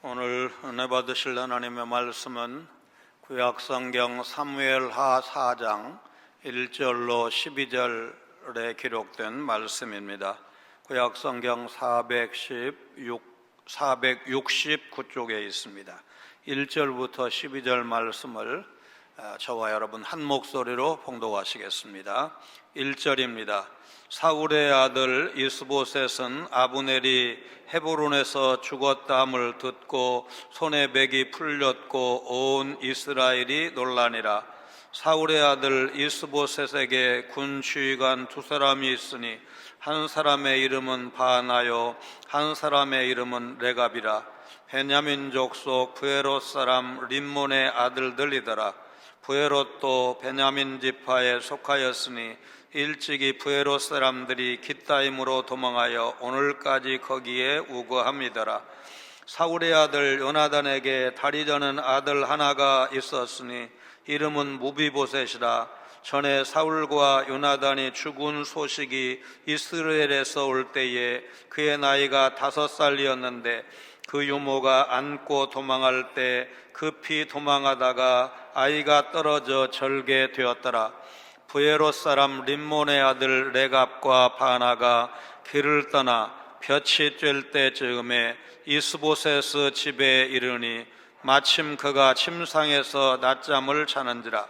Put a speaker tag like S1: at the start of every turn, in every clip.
S1: 오늘 은혜 받으실 하나님의 말씀은 구약성경 사무엘하 4장 1절로 12절에 기록된 말씀입니다. 구약성경 469쪽에 있습니다. 1절부터 12절 말씀을 저와 여러분 한 목소리로 봉독하시겠습니다. 1절입니다. 사울의 아들 이스보셋은 아브넬이 헤브론에서 죽었다함을 듣고 손에 맥이 풀렸고 온 이스라엘이 놀라니라. 사울의 아들 이스보셋에게 군 지휘관 두 사람이 있으니 한 사람의 이름은 바나요 한 사람의 이름은 레갑이라. 베냐민 족속 부에롯 사람 림몬의 아들들이더라. 부에롯도 베냐민 지파에 속하였으니 일찍이 부에롯 사람들이 깃다임으로 도망하여 오늘까지 거기에 우거함이더라. 사울의 아들 요나단에게 다리 저는 아들 하나가 있었으니 이름은 무비보셋이라. 전에 사울과 요나단이 죽은 소식이 이스라엘에서 올 때에 그의 나이가 5살이었는데 그 유모가 안고 도망할 때 급히 도망하다가 아이가 떨어져 절개 되었더라. 부에롯 사람 림몬의 아들 레갑과 바나가 길을 떠나 볕이 쬐을 때쯤에 이스보셋 집에 이르니 마침 그가 침상에서 낮잠을 자는지라.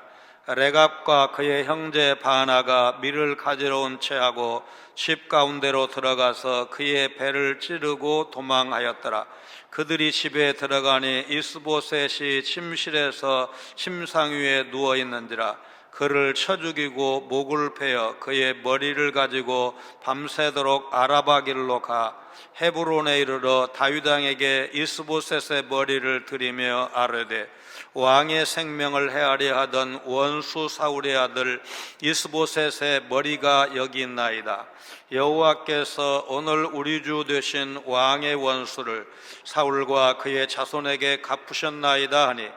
S1: 레갑과 그의 형제 바나가 밀을 가지러 온 채하고 집 가운데로 들어가서 그의 배를 찌르고 도망하였더라. 그들이 집에 들어가니 이스보셋이 침실에서 침상 위에 누워 있는지라. 그를 쳐 죽이고 목을 베어 그의 머리를 가지고 밤새도록 아라바 길로 가 헤브론에 이르러 다윗 왕에게 이스보셋의 머리를 드리며 아뢰되 왕의 생명을 헤아려 하던 원수 사울의 아들 이스보셋의 머리가 여기 있나이다. 여호와께서 오늘 우리 주 되신 왕의 원수를 사울과 그의 자손에게 갚으셨나이다 하니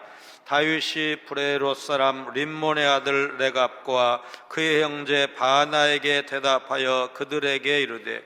S1: 다윗이 브레롯 사람 림몬의 아들 레갑과 그의 형제 바나에게 대답하여 그들에게 이르되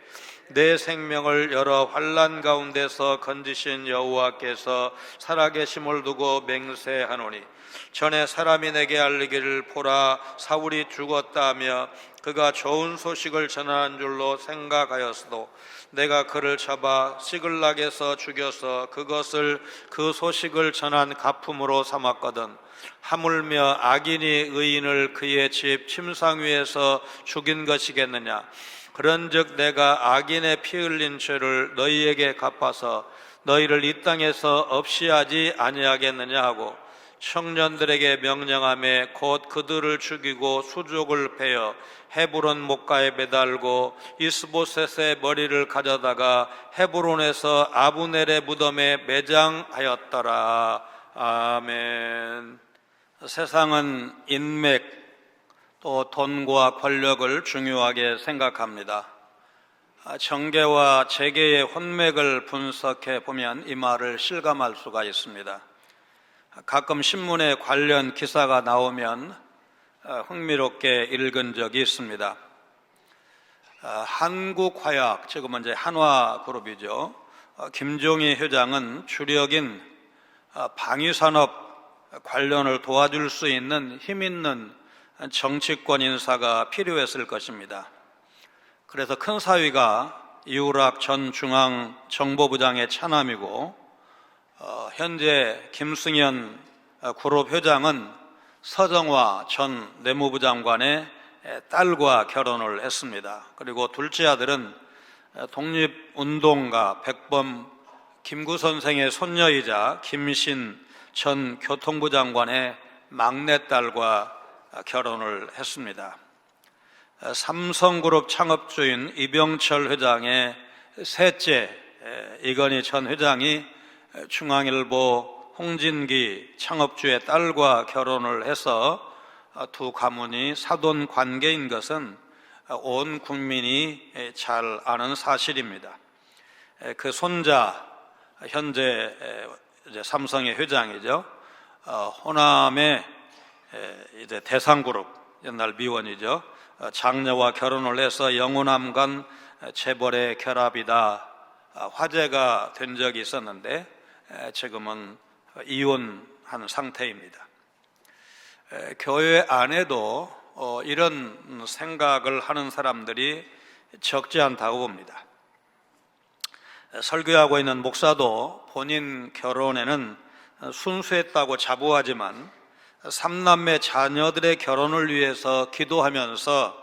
S1: 내 생명을 여러 환난 가운데서 건지신 여호와께서 살아계심을 두고 맹세하노니 전에 사람이 내게 알리기를 보라 사울이 죽었다 하며 그가 좋은 소식을 전하는 줄로 생각하였어도 내가 그를 잡아 시글락에서 죽여서 그것을 그 소식을 전한 갚음으로 삼았거든. 하물며 악인이 의인을 그의 집 침상 위에서 죽인 것이겠느냐. 그런즉 내가 악인의 피 흘린 죄를 너희에게 갚아서 너희를 이 땅에서 없이 하지 아니하겠느냐 하고 청년들에게 명령하며 곧 그들을 죽이고 수족을 베어 헤브론 목가에 매달고 이스보셋의 머리를 가져다가 헤브론에서 아브넬의 무덤에 매장하였더라. 아멘. 세상은 인맥 또 돈과 권력을 중요하게 생각합니다. 정계와 재계의 혼맥을 분석해 보면 이 말을 실감할 수가 있습니다. 가끔 신문에 관련 기사가 나오면 흥미롭게 읽은 적이 있습니다. 한국화약, 지금은 이제 한화그룹이죠. 김종희 회장은 주력인 방위산업 관련을 도와줄 수 있는 힘 있는 정치권 인사가 필요했을 것입니다. 그래서 큰 사위가 이우락 전 중앙정보부장의 차남이고 현재 김승현 그룹 회장은 서정화 전 내무부 장관의 딸과 결혼을 했습니다. 그리고 둘째 아들은 독립운동가 백범 김구 선생의 손녀이자 김신 전 교통부 장관의 막내딸과 결혼을 했습니다. 삼성그룹 창업주인 이병철 회장의 셋째 이건희 전 회장이 중앙일보 홍진기 창업주의 딸과 결혼을 해서 두 가문이 사돈 관계인 것은 온 국민이 잘 아는 사실입니다. 그 손자 현재 이제 삼성의 회장이죠. 호남의 이제 대상그룹 옛날 미원이죠. 장녀와 결혼을 해서 영호남 간 재벌의 결합이다 화제가 된 적이 있었는데 지금은 이혼한 상태입니다. 교회 안에도 이런 생각을 하는 사람들이 적지 않다고 봅니다. 설교하고 있는 목사도 본인 결혼에는 순수했다고 자부하지만 삼남매 자녀들의 결혼을 위해서 기도하면서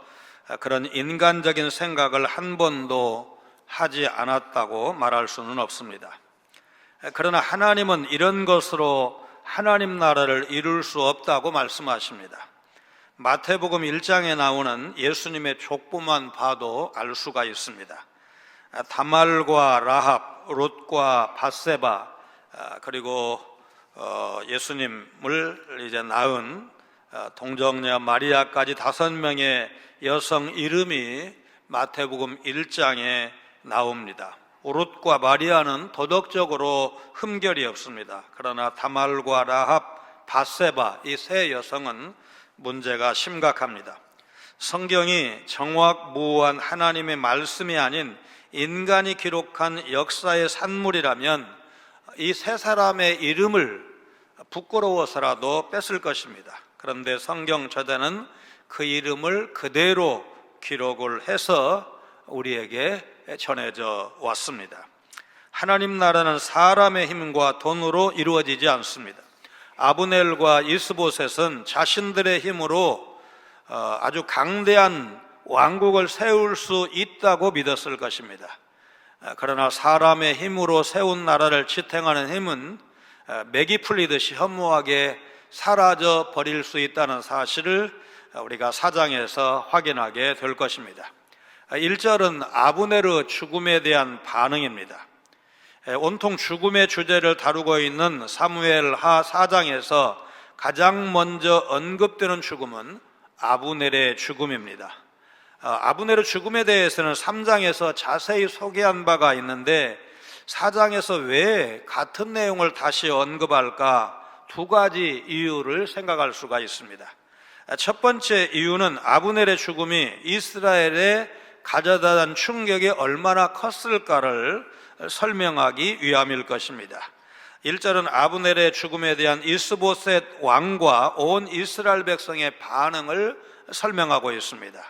S1: 그런 인간적인 생각을 한 번도 하지 않았다고 말할 수는 없습니다. 그러나 하나님은 이런 것으로 하나님 나라를 이룰 수 없다고 말씀하십니다. 마태복음 1장에 나오는 예수님의 족보만 봐도 알 수가 있습니다. 다말과 라합, 롯과 밧세바, 그리고 예수님을 이제 낳은 동정녀 마리아까지 5명의 여성 이름이 마태복음 1장에 나옵니다. 롯과 마리아는 도덕적으로 흠결이 없습니다. 그러나 다말과 라합, 밧세바 이 세 여성은 문제가 심각합니다. 성경이 정확무한 하나님의 말씀이 아닌 인간이 기록한 역사의 산물이라면 이 세 사람의 이름을 부끄러워서라도 뺐을 것입니다. 그런데 성경 저자는 그 이름을 그대로 기록을 해서 우리에게 전해져 왔습니다. 하나님 나라는 사람의 힘과 돈으로 이루어지지 않습니다. 아브넬과 이스보셋은 자신들의 힘으로 아주 강대한 왕국을 세울 수 있다고 믿었을 것입니다. 그러나 사람의 힘으로 세운 나라를 지탱하는 힘은 맥이 풀리듯이 허무하게 사라져 버릴 수 있다는 사실을 우리가 4장에서 확인하게 될 것입니다. 1절은 아브넬의 죽음에 대한 반응입니다. 온통 죽음의 주제를 다루고 있는 사무엘하 4장에서 가장 먼저 언급되는 죽음은 아브넬의 죽음입니다. 아브넬의 죽음에 대해서는 3장에서 자세히 소개한 바가 있는데 4장에서 왜 같은 내용을 다시 언급할까? 두 가지 이유를 생각할 수가 있습니다. 첫 번째 이유는 아브넬의 죽음이 이스라엘에 가져다 준 충격이 얼마나 컸을까를 설명하기 위함일 것입니다. 1절은 아브넬의 죽음에 대한 이스보셋 왕과 온 이스라엘 백성의 반응을 설명하고 있습니다.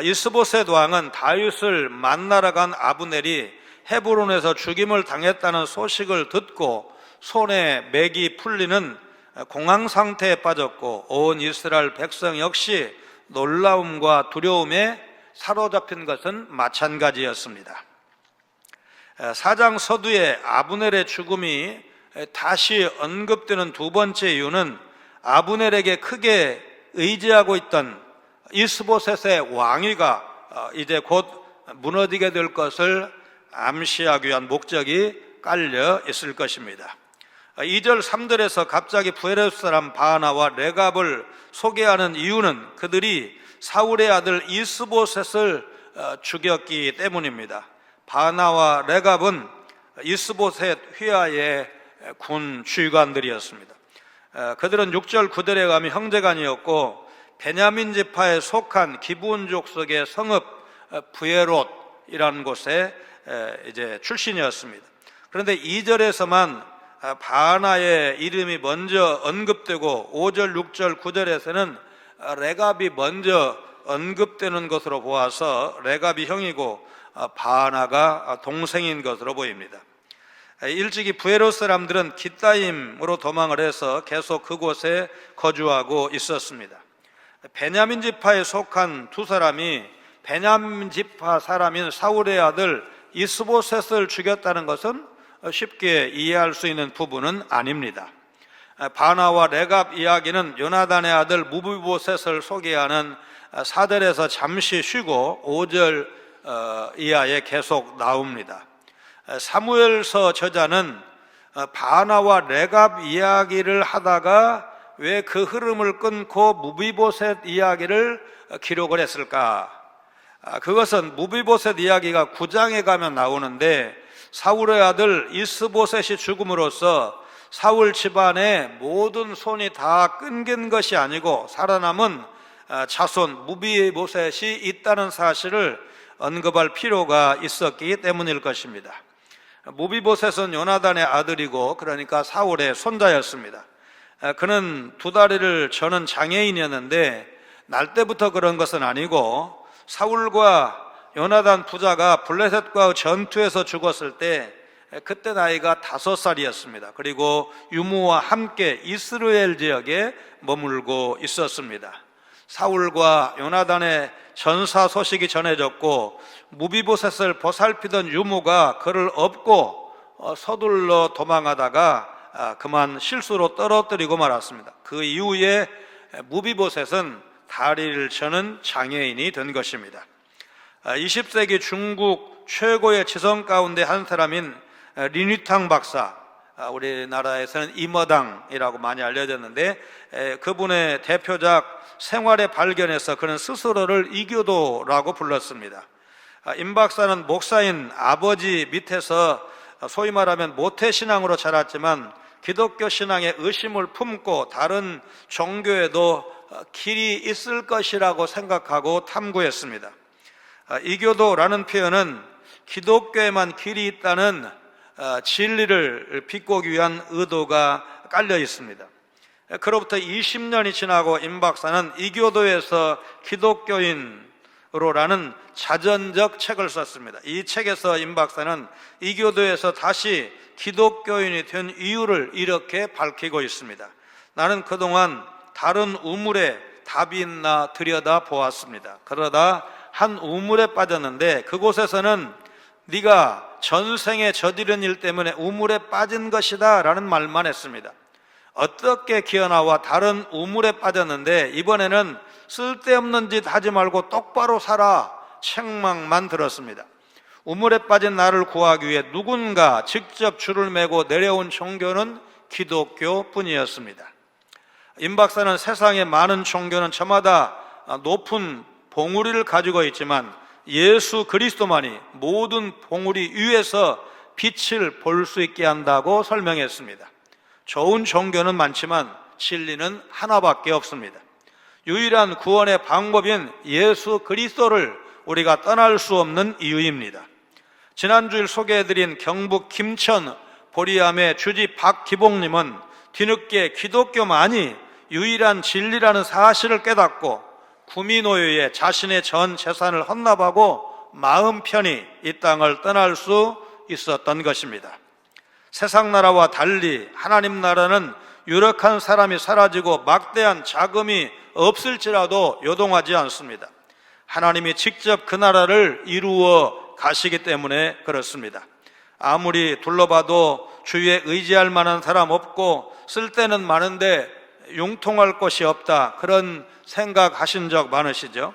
S1: 이스보셋 왕은 다윗을 만나러 간 아브넬이 헤브론에서 죽임을 당했다는 소식을 듣고 손에 맥이 풀리는 공황 상태에 빠졌고 온 이스라엘 백성 역시 놀라움과 두려움에 사로잡힌 것은 마찬가지였습니다. 4장 서두에 아브넬의 죽음이 다시 언급되는 두 번째 이유는 아브넬에게 크게 의지하고 있던 이스보셋의 왕위가 이제 곧 무너지게 될 것을 암시하기 위한 목적이 깔려 있을 것입니다. 2절 3절에서 갑자기 부에롯 사람 바하나와 레갑을 소개하는 이유는 그들이 사울의 아들 이스보셋을 죽였기 때문입니다. 바하나와 레갑은 이스보셋 휘하의 군 지휘관들이었습니다. 그들은 6절 9절에 가면 형제간이었고 베냐민 지파에 속한 기브온 족속의 성읍 부에롯이라는 곳에 이제 출신이었습니다. 그런데 2절에서만 바하나의 이름이 먼저 언급되고 5절, 6절, 9절에서는 레갑이 먼저 언급되는 것으로 보아서 레갑이 형이고 바하나가 동생인 것으로 보입니다. 일찍이 부에롯 사람들은 깃다임으로 도망을 해서 계속 그곳에 거주하고 있었습니다. 베냐민 지파에 속한 두 사람이 베냐민 지파 사람인 사울의 아들 이스보셋을 죽였다는 것은 쉽게 이해할 수 있는 부분은 아닙니다. 바하나와 레갑 이야기는 요나단의 아들 무비보셋을 소개하는 4절에서 잠시 쉬고 5절 이하에 계속 나옵니다. 사무엘서 저자는 바하나와 레갑 이야기를 하다가 왜 그 흐름을 끊고 무비보셋 이야기를 기록을 했을까? 그것은 무비보셋 이야기가 9장에 가면 나오는데 사울의 아들 이스보셋이 죽음으로써 사울 집안의 모든 손이 다 끊긴 것이 아니고 살아남은 자손 무비보셋이 있다는 사실을 언급할 필요가 있었기 때문일 것입니다. 무비보셋은 요나단의 아들이고 그러니까 사울의 손자였습니다. 그는 두 다리를 저는 장애인이었는데 날 때부터 그런 것은 아니고 사울과 요나단 부자가 블레셋과 전투에서 죽었을 때 그때 나이가 5살이었습니다. 그리고 유무와 함께 이스라엘 지역에 머물고 있었습니다. 사울과 요나단의 전사 소식이 전해졌고 무비보셋을 보살피던 유무가 그를 업고 서둘러 도망하다가 그만 실수로 떨어뜨리고 말았습니다. 그 이후에 무비보셋은 다리를 저는 장애인이 된 것입니다. 20세기 중국 최고의 지성 가운데 한 사람인 리뉘탕 박사, 우리나라에서는 임어당이라고 많이 알려졌는데 그분의 대표작 생활의 발견에서 그는 스스로를 이교도라고 불렀습니다. 임 박사는 목사인 아버지 밑에서 소위 말하면 모태신앙으로 자랐지만 기독교 신앙에 의심을 품고 다른 종교에도 길이 있을 것이라고 생각하고 탐구했습니다. 이교도라는 표현은 기독교에만 길이 있다는 진리를 비꼬기 위한 의도가 깔려 있습니다. 그로부터 20년이 지나고 임 박사는 이교도에서 기독교인으로라는 자전적 책을 썼습니다. 이 책에서 임 박사는 이교도에서 다시 기독교인이 된 이유를 이렇게 밝히고 있습니다. 나는 그동안 다른 우물에 답이 있나 들여다 보았습니다. 그러다 한 우물에 빠졌는데 그곳에서는 네가 전생에 저지른 일 때문에 우물에 빠진 것이다 라는 말만 했습니다. 어떻게 기어나와 다른 우물에 빠졌는데 이번에는 쓸데없는 짓 하지 말고 똑바로 살아 책망만 들었습니다. 우물에 빠진 나를 구하기 위해 누군가 직접 줄을 메고 내려온 종교는 기독교뿐이었습니다. 임 박사는 세상의 많은 종교는 저마다 높은 봉우리를 가지고 있지만 예수 그리스도만이 모든 봉우리 위에서 빛을 볼 수 있게 한다고 설명했습니다. 좋은 종교는 많지만 진리는 하나밖에 없습니다. 유일한 구원의 방법인 예수 그리스도를 우리가 떠날 수 없는 이유입니다. 지난주일 소개해드린 경북 김천 보리암의 주지 박기봉님은 뒤늦게 기독교만이 유일한 진리라는 사실을 깨닫고 구미노예에 자신의 전 재산을 헌납하고 마음 편히 이 땅을 떠날 수 있었던 것입니다. 세상 나라와 달리 하나님 나라는 유력한 사람이 사라지고 막대한 자금이 없을지라도 요동하지 않습니다. 하나님이 직접 그 나라를 이루어 가시기 때문에 그렇습니다. 아무리 둘러봐도 주위에 의지할 만한 사람 없고 쓸데는 많은데 융통할 곳이 없다, 그런 생각하신 적 많으시죠?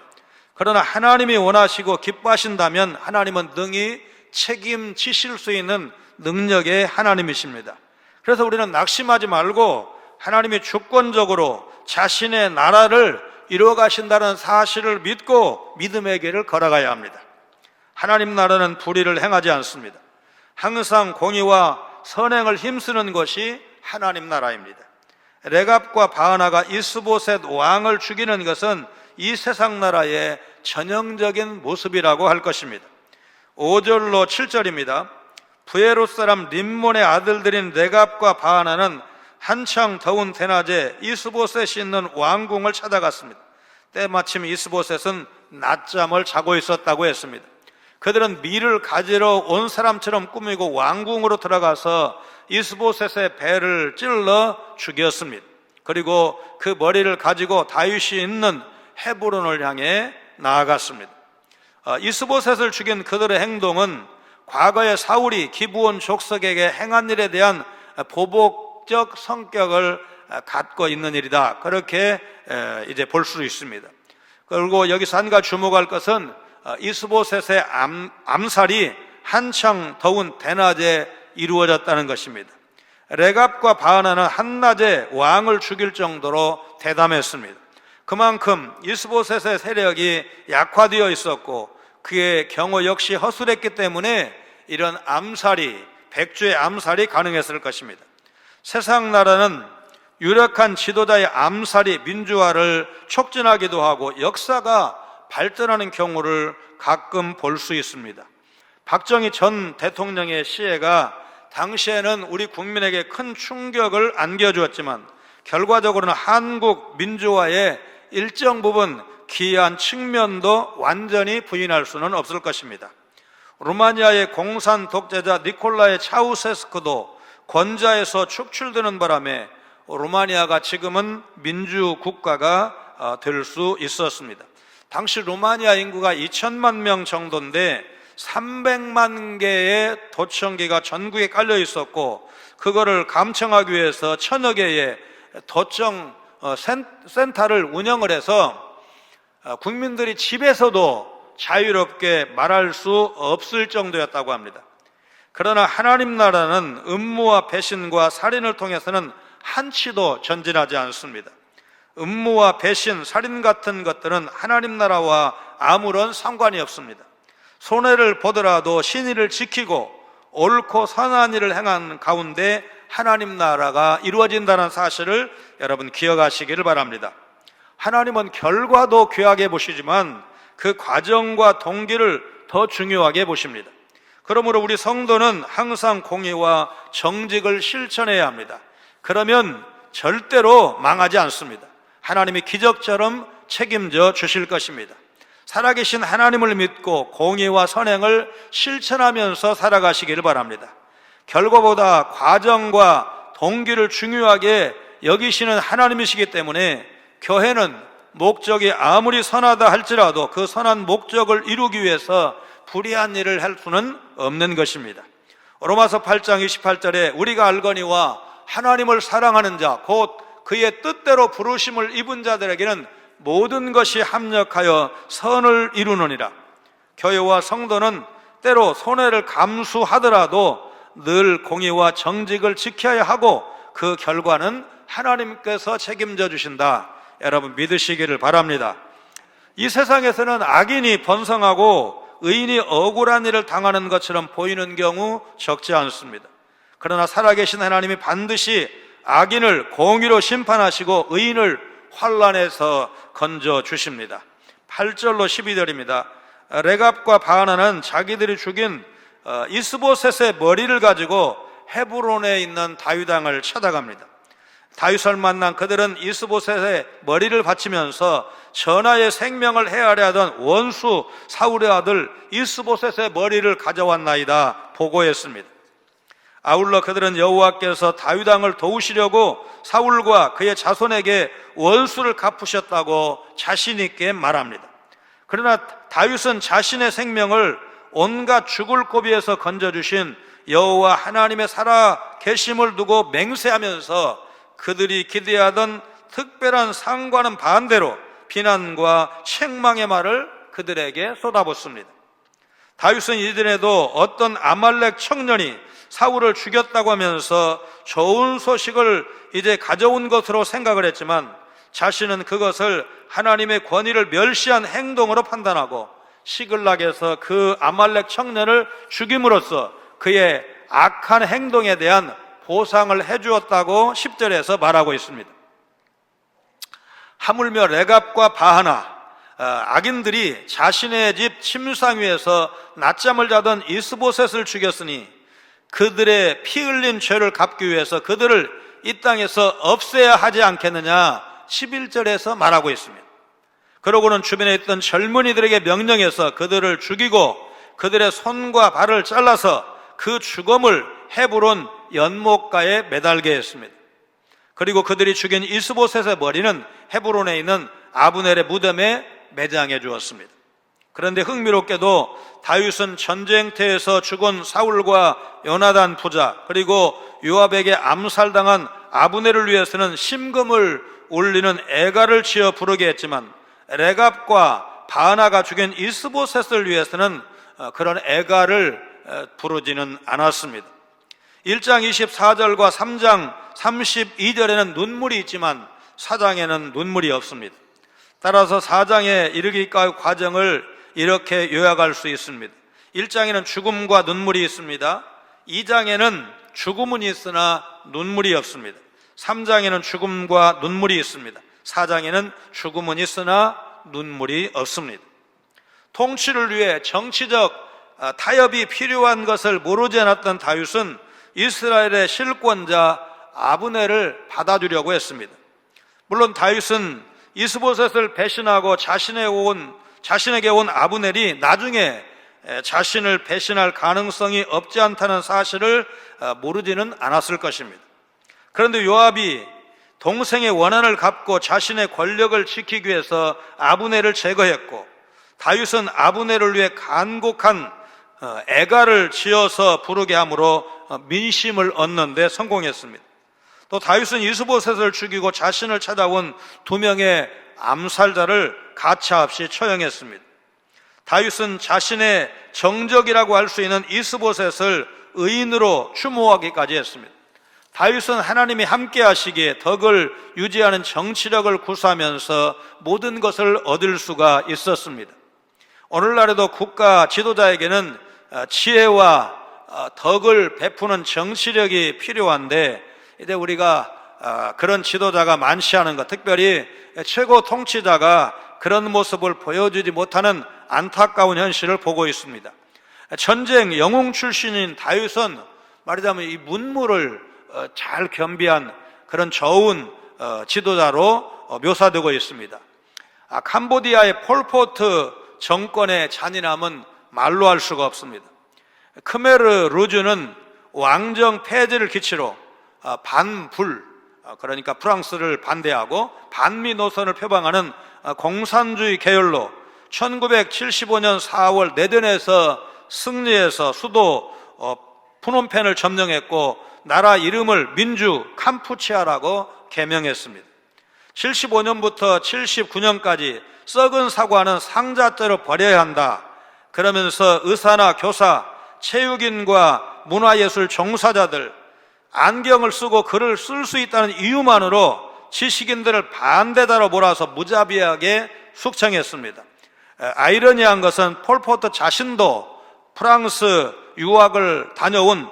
S1: 그러나 하나님이 원하시고 기뻐하신다면 하나님은 능히 책임지실 수 있는 능력의 하나님이십니다. 그래서 우리는 낙심하지 말고 하나님이 주권적으로 자신의 나라를 이루어 가신다는 사실을 믿고 믿음의 길을 걸어가야 합니다. 하나님 나라는 불의를 행하지 않습니다. 항상 공의와 선행을 힘쓰는 것이 하나님 나라입니다. 레갑과 바하나가 이스보셋 왕을 죽이는 것은 이 세상 나라의 전형적인 모습이라고 할 것입니다. 5절로 7절입니다. 부에롯 사람 림몬의 아들들인 레갑과 바하나는 한창 더운 대낮에 이스보셋이 있는 왕궁을 찾아갔습니다. 때마침 이스보셋은 낮잠을 자고 있었다고 했습니다. 그들은 밀을 가지러 온 사람처럼 꾸미고 왕궁으로 들어가서 이스보셋의 배를 찔러 죽였습니다. 그리고 그 머리를 가지고 다윗이 있는 헤브론을 향해 나아갔습니다. 이스보셋을 죽인 그들의 행동은 과거에 사울이 기브온 족속에게 행한 일에 대한 보복적 성격을 갖고 있는 일이다, 그렇게 이제 볼 수 있습니다. 그리고 여기서 한 가지 주목할 것은 이스보셋의 암살이 한창 더운 대낮에 이루어졌다는 것입니다. 레갑과 바하나는 한낮에 왕을 죽일 정도로 대담했습니다. 그만큼 이스보셋의 세력이 약화되어 있었고 그의 경호 역시 허술했기 때문에 이런 백주의 암살이 가능했을 것입니다. 세상 나라는 유력한 지도자의 암살이 민주화를 촉진하기도 하고 역사가 발전하는 경우를 가끔 볼 수 있습니다. 박정희 전 대통령의 시해가 당시에는 우리 국민에게 큰 충격을 안겨주었지만 결과적으로는 한국 민주화의 일정 부분 기이한 측면도 완전히 부인할 수는 없을 것입니다. 루마니아의 공산 독재자 니콜라이 차우세스크도 권좌에서 축출되는 바람에 루마니아가 지금은 민주국가가 될 수 있었습니다. 당시 루마니아 인구가 2천만 명 정도인데 300만 개의 도청기가 전국에 깔려 있었고, 그거를 감청하기 위해서 1000여 개의 도청 센터를 운영을 해서 국민들이 집에서도 자유롭게 말할 수 없을 정도였다고 합니다. 그러나 하나님 나라는 음모와 배신과 살인을 통해서는 한치도 전진하지 않습니다. 음모와 배신, 살인 같은 것들은 하나님 나라와 아무런 상관이 없습니다. 손해를 보더라도 신의를 지키고 옳고 선한 일을 행한 가운데 하나님 나라가 이루어진다는 사실을 여러분 기억하시기를 바랍니다. 하나님은 결과도 귀하게 보시지만 그 과정과 동기를 더 중요하게 보십니다. 그러므로 우리 성도는 항상 공의와 정직을 실천해야 합니다. 그러면 절대로 망하지 않습니다. 하나님이 기적처럼 책임져 주실 것입니다. 살아계신 하나님을 믿고 공의와 선행을 실천하면서 살아가시기를 바랍니다. 결과보다 과정과 동기를 중요하게 여기시는 하나님이시기 때문에 교회는 목적이 아무리 선하다 할지라도 그 선한 목적을 이루기 위해서 불의한 일을 할 수는 없는 것입니다. 로마서 8장 28절에 우리가 알거니와 하나님을 사랑하는 자 곧 그의 뜻대로 부르심을 입은 자들에게는 모든 것이 합력하여 선을 이루느니라. 교회와 성도는 때로 손해를 감수하더라도 늘 공의와 정직을 지켜야 하고 그 결과는 하나님께서 책임져 주신다. 여러분 믿으시기를 바랍니다. 이 세상에서는 악인이 번성하고 의인이 억울한 일을 당하는 것처럼 보이는 경우 적지 않습니다. 그러나 살아계신 하나님이 반드시 악인을 공의로 심판하시고 의인을 환난에서 건져 주십니다. 8절로 12절입니다. 레갑과 바하나는 자기들이 죽인 이스보셋의 머리를 가지고 헤브론에 있는 다윗 왕을 찾아갑니다. 다윗을 만난 그들은 이스보셋의 머리를 바치면서 전하의 생명을 해하려 하던 원수 사울의 아들 이스보셋의 머리를 가져왔나이다 보고했습니다. 아울러 그들은 여호와께서 다윗 왕을 도우시려고 사울과 그의 자손에게 원수를 갚으셨다고 자신 있게 말합니다. 그러나 다윗은 자신의 생명을 온갖 죽을 고비에서 건져주신 여호와 하나님의 살아 계심을 두고 맹세하면서 그들이 기대하던 특별한 상과는 반대로 비난과 책망의 말을 그들에게 쏟아붓습니다. 다윗은 이전에도 어떤 아말렉 청년이 사울을 죽였다고 하면서 좋은 소식을 이제 가져온 것으로 생각을 했지만 자신은 그것을 하나님의 권위를 멸시한 행동으로 판단하고 시글락에서 그 아말렉 청년을 죽임으로써 그의 악한 행동에 대한 보상을 해주었다고 10절에서 말하고 있습니다. 하물며 레갑과 바하나 악인들이 자신의 집 침상위에서 낮잠을 자던 이스보셋을 죽였으니 그들의 피 흘린 죄를 갚기 위해서 그들을 이 땅에서 없애야 하지 않겠느냐 11절에서 말하고 있습니다. 그러고는 주변에 있던 젊은이들에게 명령해서 그들을 죽이고 그들의 손과 발을 잘라서 그 죽음을 헤브론 연못가에 매달게 했습니다. 그리고 그들이 죽인 이스보셋의 머리는 헤브론에 있는 아브넬의 무덤에 매장해 주었습니다. 그런데 흥미롭게도 다윗은 전쟁터에서 죽은 사울과 요나단 부자 그리고 요압에게 암살당한 아브넬을 위해서는 심금을 울리는 애가를 지어 부르게 했지만 레갑과 바하나가 죽인 이스보셋을 위해서는 그런 애가를 부르지는 않았습니다. 1장 24절과 3장 32절에는 눈물이 있지만 4장에는 눈물이 없습니다. 따라서 4장에 이르기까지 과정을 이렇게 요약할 수 있습니다. 1장에는 죽음과 눈물이 있습니다. 2장에는 죽음은 있으나 눈물이 없습니다. 3장에는 죽음과 눈물이 있습니다. 4장에는 죽음은 있으나 눈물이 없습니다. 통치를 위해 정치적 타협이 필요한 것을 모르지 않았던 다윗은 이스라엘의 실권자 아브넬을 받아주려고 했습니다. 물론 다윗은 이스보셋을 배신하고 자신에게 온 아브넬이 나중에 자신을 배신할 가능성이 없지 않다는 사실을 모르지는 않았을 것입니다. 그런데 요압이 동생의 원한을 갚고 자신의 권력을 지키기 위해서 아브넬을 제거했고, 다윗은 아브넬을 위해 간곡한 애가를 지어서 부르게 함으로 민심을 얻는 데 성공했습니다. 또 다윗은 이스보셋을 죽이고 자신을 찾아온 2명의 암살자를 가차없이 처형했습니다. 다윗은 자신의 정적이라고 할 수 있는 이스보셋을 의인으로 추모하기까지 했습니다. 다윗은 하나님이 함께 하시기에 덕을 유지하는 정치력을 구사하면서 모든 것을 얻을 수가 있었습니다. 오늘날에도 국가 지도자에게는 지혜와 덕을 베푸는 정치력이 필요한데, 이제 우리가 그런 지도자가 많지 않은 것, 특별히 최고 통치자가 그런 모습을 보여주지 못하는 안타까운 현실을 보고 있습니다. 전쟁 영웅 출신인 다윗은 말하자면 이 문무를 잘 겸비한 그런 좋은 지도자로 묘사되고 있습니다. 캄보디아의 폴포트 정권의 잔인함은 말로 할 수가 없습니다. 크메르 루즈는 왕정 폐지를 기치로 반불, 그러니까 프랑스를 반대하고 반미 노선을 표방하는 공산주의 계열로 1975년 4월 내전에서 승리해서 수도 푸놈펜을 점령했고 나라 이름을 민주 캄푸치아라고 개명했습니다. 75년부터 79년까지 썩은 사과는 상자째로 버려야 한다, 그러면서 의사나 교사, 체육인과 문화예술 종사자들, 안경을 쓰고 글을 쓸 수 있다는 이유만으로 지식인들을 반대자로 몰아서 무자비하게 숙청했습니다. 아이러니한 것은 폴포트 자신도 프랑스 유학을 다녀온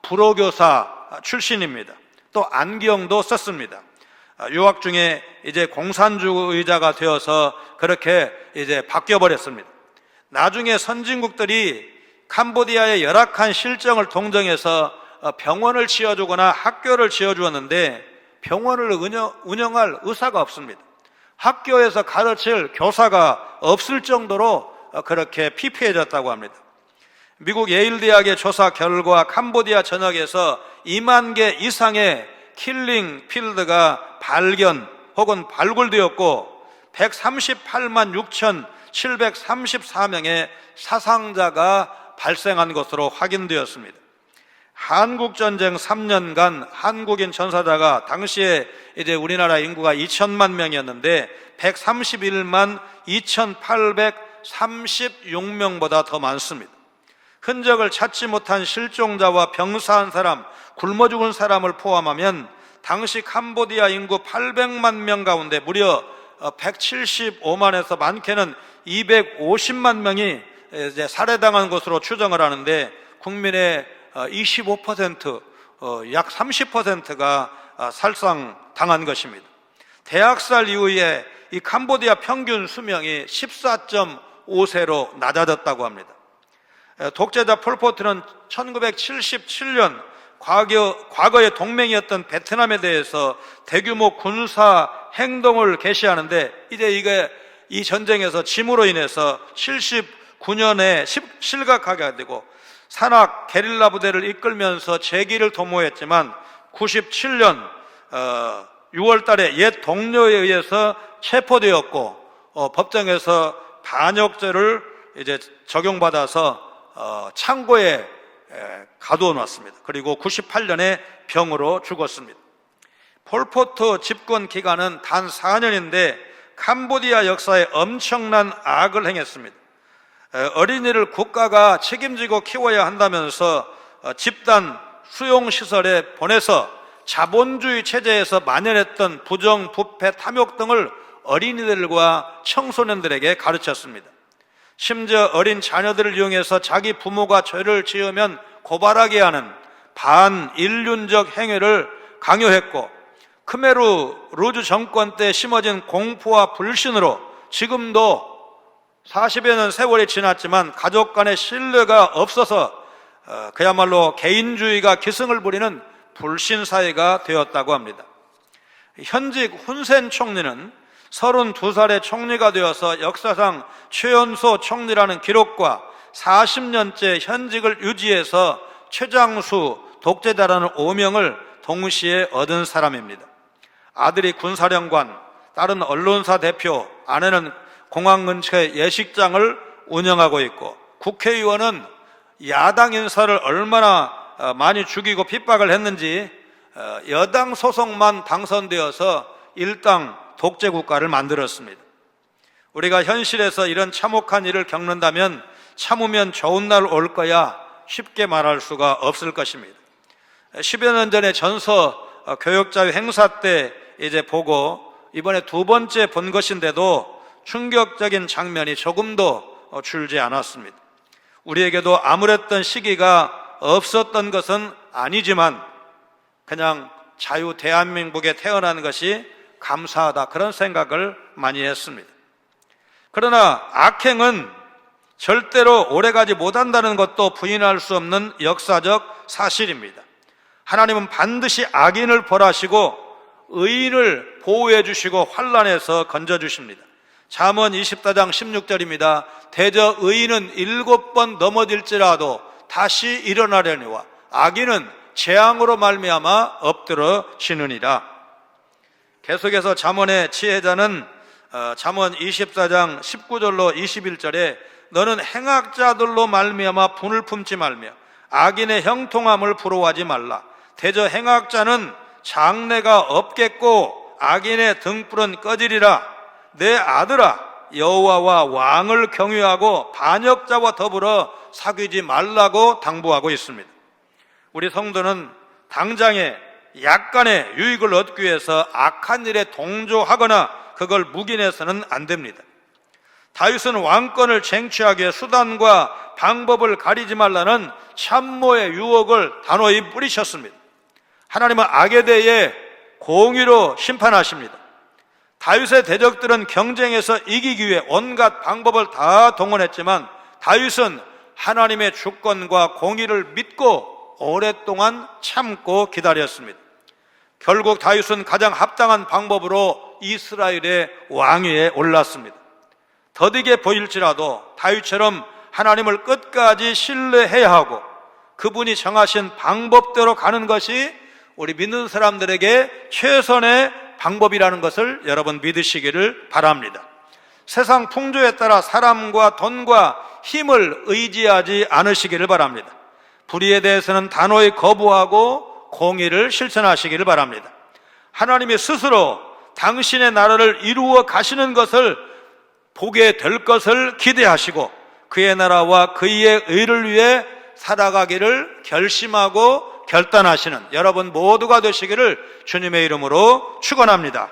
S1: 불어교사 출신입니다. 또 안경도 썼습니다. 유학 중에 이제 공산주의자가 되어서 그렇게 이제 바뀌어버렸습니다. 나중에 선진국들이 캄보디아의 열악한 실정을 동정해서 병원을 지어주거나 학교를 지어주었는데 병원을 운영할 의사가 없습니다. 학교에서 가르칠 교사가 없을 정도로 그렇게 피폐해졌다고 합니다. 미국 예일대학의 조사 결과 캄보디아 전역에서 2만 개 이상의 킬링 필드가 발견 혹은 발굴되었고 138만 6,734명의 사상자가 발생한 것으로 확인되었습니다. 한국전쟁 3년간 한국인 전사자가 당시에 이제 우리나라 인구가 2천만 명이었는데 131만 2,836명보다 더 많습니다. 흔적을 찾지 못한 실종자와 병사한 사람, 굶어 죽은 사람을 포함하면 당시 캄보디아 인구 800만 명 가운데 무려 175만에서 많게는 250만 명이 이제 살해당한 것으로 추정을 하는데 국민의 25%, 약 30%가 살상당한 것입니다. 대학살 이후에 이 캄보디아 평균 수명이 14.5세로 낮아졌다고 합니다. 독재자 폴포트는 1977년 과거의 동맹이었던 베트남에 대해서 대규모 군사 행동을 개시하는데 이제 이 전쟁에서 짐으로 인해서 79년에 실각하게 되고 산악 게릴라 부대를 이끌면서 재기를 도모했지만 97년 6월 달에 옛 동료에 의해서 체포되었고 법정에서 반역죄를 이제 적용받아서 창고에 가두어 놨습니다. 그리고 98년에 병으로 죽었습니다. 폴포트 집권 기간은 단 4년인데 캄보디아 역사에 엄청난 악을 행했습니다. 어린이를 국가가 책임지고 키워야 한다면서 집단 수용시설에 보내서 자본주의 체제에서 만연했던 부정, 부패, 탐욕 등을 어린이들과 청소년들에게 가르쳤습니다. 심지어 어린 자녀들을 이용해서 자기 부모가 죄를 지으면 고발하게 하는 반인륜적 행위를 강요했고 크메르 루즈 정권 때 심어진 공포와 불신으로 지금도 40여 년 세월이 지났지만 가족 간의 신뢰가 없어서 그야말로 개인주의가 기승을 부리는 불신사회가 되었다고 합니다. 현직 훈센 총리는 32살의 총리가 되어서 역사상 최연소 총리라는 기록과 40년째 현직을 유지해서 최장수 독재자라는 오명을 동시에 얻은 사람입니다. 아들이 군사령관, 딸은 언론사 대표, 아내는 공항 근처의 예식장을 운영하고 있고, 국회의원은 야당 인사를 얼마나 많이 죽이고 핍박을 했는지 여당 소속만 당선되어서 일당 독재 국가를 만들었습니다. 우리가 현실에서 이런 참혹한 일을 겪는다면 참으면 좋은 날 올 거야 쉽게 말할 수가 없을 것입니다. 10여 년 전에 전서 교역자유 행사 때 이제 보고 이번에 두 번째 본 것인데도 충격적인 장면이 조금도 줄지 않았습니다. 우리에게도 암울했던 시기가 없었던 것은 아니지만 그냥 자유 대한민국에 태어난 것이 감사하다, 그런 생각을 많이 했습니다. 그러나 악행은 절대로 오래가지 못한다는 것도 부인할 수 없는 역사적 사실입니다. 하나님은 반드시 악인을 벌하시고 의인을 보호해 주시고 환난에서 건져 주십니다. 잠언 24장 16절입니다. 대저 의인은 7번 넘어질지라도 다시 일어나려니와 악인은 재앙으로 말미암아 엎드러지느니라. 계속해서 잠언의 지혜자는 잠언 24장 19절로 21절에 너는 행악자들로 말미암아 분을 품지 말며 악인의 형통함을 부러워하지 말라. 대저 행악자는 장래가 없겠고 악인의 등불은 꺼지리라. 내 아들아, 여호와와 왕을 경외하고 반역자와 더불어 사귀지 말라고 당부하고 있습니다. 우리 성도는 당장에 약간의 유익을 얻기 위해서 악한 일에 동조하거나 그걸 묵인해서는 안 됩니다. 다윗은 왕권을 쟁취하기 위해 수단과 방법을 가리지 말라는 참모의 유혹을 단호히 뿌리셨습니다. 하나님은 악에 대해 공의로 심판하십니다. 다윗의 대적들은 경쟁에서 이기기 위해 온갖 방법을 다 동원했지만 다윗은 하나님의 주권과 공의를 믿고 오랫동안 참고 기다렸습니다. 결국 다윗은 가장 합당한 방법으로 이스라엘의 왕위에 올랐습니다. 더디게 보일지라도 다윗처럼 하나님을 끝까지 신뢰해야 하고 그분이 정하신 방법대로 가는 것이 우리 믿는 사람들에게 최선의 방법이라는 것을 여러분 믿으시기를 바랍니다. 세상 풍조에 따라 사람과 돈과 힘을 의지하지 않으시기를 바랍니다. 불의에 대해서는 단호히 거부하고 공의를 실천하시기를 바랍니다. 하나님이 스스로 당신의 나라를 이루어 가시는 것을 보게 될 것을 기대하시고 그의 나라와 그의 의를 위해 살아가기를 결심하고 결단하시는 여러분 모두가 되시기를 주님의 이름으로 축원합니다.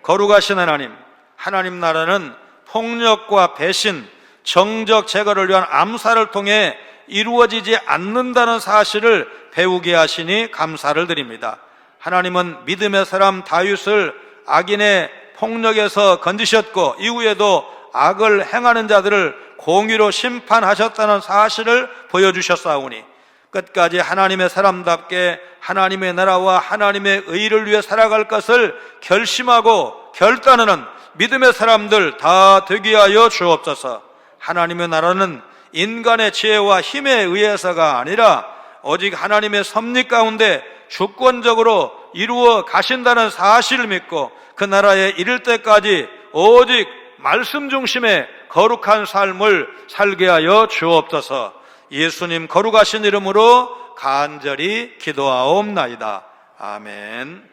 S1: 거룩하신 하나님, 하나님 나라는 폭력과 배신, 정적 제거를 위한 암살을 통해 이루어지지 않는다는 사실을 배우게 하시니 감사를 드립니다. 하나님은 믿음의 사람 다윗을 악인의 폭력에서 건지셨고 이후에도 악을 행하는 자들을 공의로 심판하셨다는 사실을 보여주셨사오니 끝까지 하나님의 사람답게 하나님의 나라와 하나님의 의를 위해 살아갈 것을 결심하고 결단하는 믿음의 사람들 다 되게 하여 주옵소서. 하나님의 나라는 인간의 지혜와 힘에 의해서가 아니라 오직 하나님의 섭리 가운데 주권적으로 이루어 가신다는 사실을 믿고 그 나라에 이를 때까지 오직 말씀 중심의 거룩한 삶을 살게 하여 주옵소서. 예수님 거룩하신 이름으로 간절히 기도하옵나이다. 아멘.